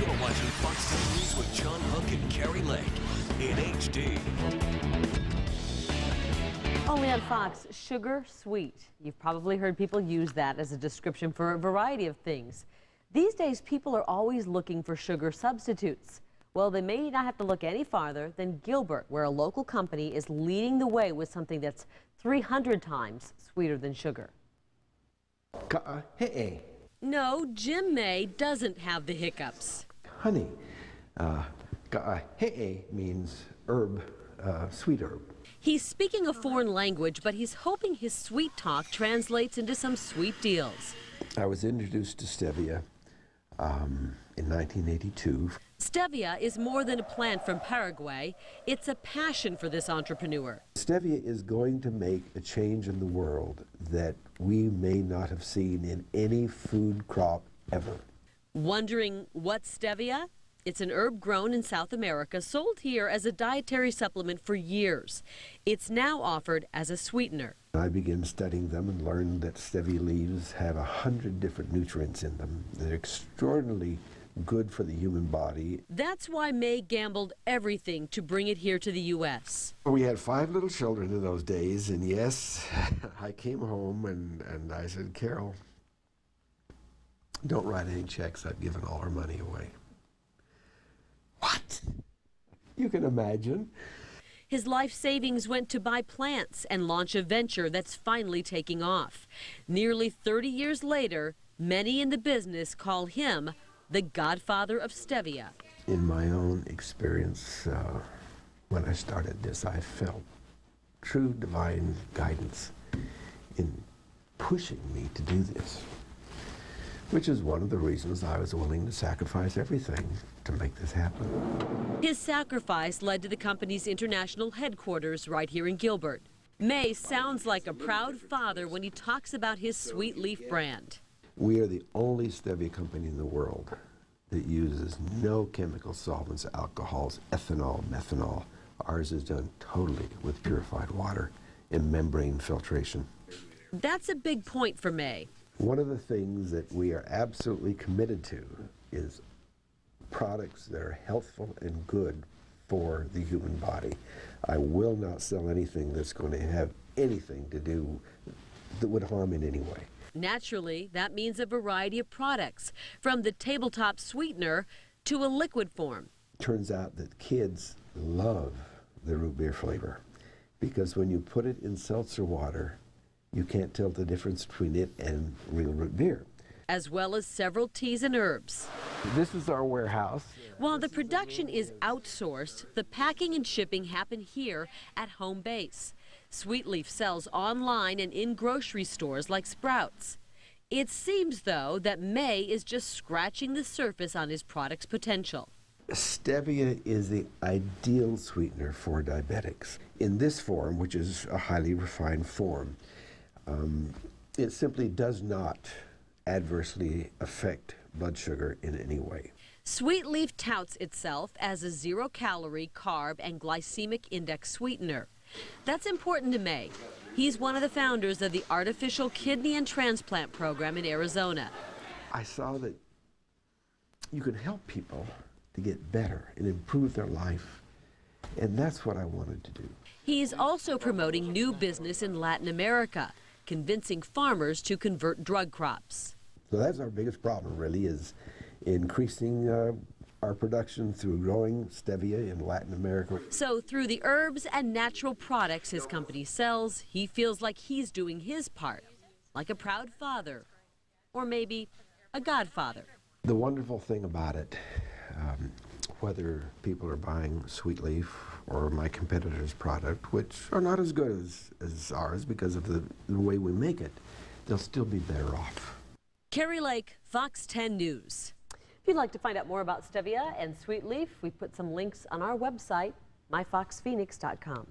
You're watching Fox 10 News with John Hook and Kari Lake in HD. Only on Fox, sugar sweet. You've probably heard people use that as a description for a variety of things. These days, people are always looking for sugar substitutes. Well, they may not have to look any farther than Gilbert, where a local company is leading the way with something that's 300 times sweeter than sugar. No, Jim May doesn't have the hiccups. Honey, means herb, sweet herb. He's speaking a foreign language, but he's hoping his sweet talk translates into some sweet deals. I was introduced to Stevia in 1982. Stevia is more than a plant from Paraguay. It's a passion for this entrepreneur. Stevia is going to make a change in the world that we may not have seen in any food crop ever. Wondering what's Stevia? It's an herb grown in South America, sold here as a dietary supplement for years. It's now offered as a sweetener. I began studying them and learned that stevia leaves have 100 different nutrients in them. They're extraordinarily good for the human body. That's why May gambled everything to bring it here to the U.S. We had 5 little children in those days, and yes, I came home and I said, Carol, don't write any checks. I've given all our money away. What? You can imagine. His life savings went to buy plants and launch a venture that's finally taking off. Nearly 30 years later, many in the business call him the godfather of Stevia. In my own experience, when I started this, I felt true divine guidance in pushing me to do this, which is one of the reasons I was willing to sacrifice everything to make this happen. His sacrifice led to the company's international headquarters right here in Gilbert. May sounds like a proud father when he talks about his SweetLeaf brand. We are the only stevia company in the world that uses no chemical solvents, alcohols, ethanol, methanol. Ours is done totally with purified water and membrane filtration. That's a big point for May. One of the things that we are absolutely committed to is products that are healthful and good for the human body. I will not sell anything that's going to have anything to do that would harm in any way. Naturally, that means a variety of products, from the tabletop sweetener to a liquid form. Turns out that kids love the root beer flavor because when you put it in seltzer water, you can't tell the difference between it and real root beer. As well as several teas and herbs. This is our warehouse. While the production is outsourced, the packing and shipping happen here at home base. SweetLeaf sells online and in grocery stores like Sprouts. It seems, though, that May is just scratching the surface on his product's potential. Stevia is the ideal sweetener for diabetics. In this form, which is a highly refined form, it simply does not adversely affect blood sugar in any way. SweetLeaf touts itself as a zero-calorie, carb, and glycemic index sweetener. That's important to May. He's one of the founders of the Artificial Kidney and Transplant Program in Arizona. I saw that you could help people to get better and improve their life, and that's what I wanted to do. He's also promoting new business in Latin America, convincing farmers to convert drug crops. So that's our biggest problem, really, is increasing our production through growing stevia in Latin America. So through the herbs and natural products his company sells, he feels like he's doing his part, like a proud father, or maybe a godfather. The wonderful thing about it, whether people are buying SweetLeaf or my competitor's product, which are not as good as ours because of the way we make it, they'll still be better off. Kari Lake, Fox 10 News. If you'd like to find out more about Stevia and SweetLeaf, we put some links on our website, myfoxphoenix.com.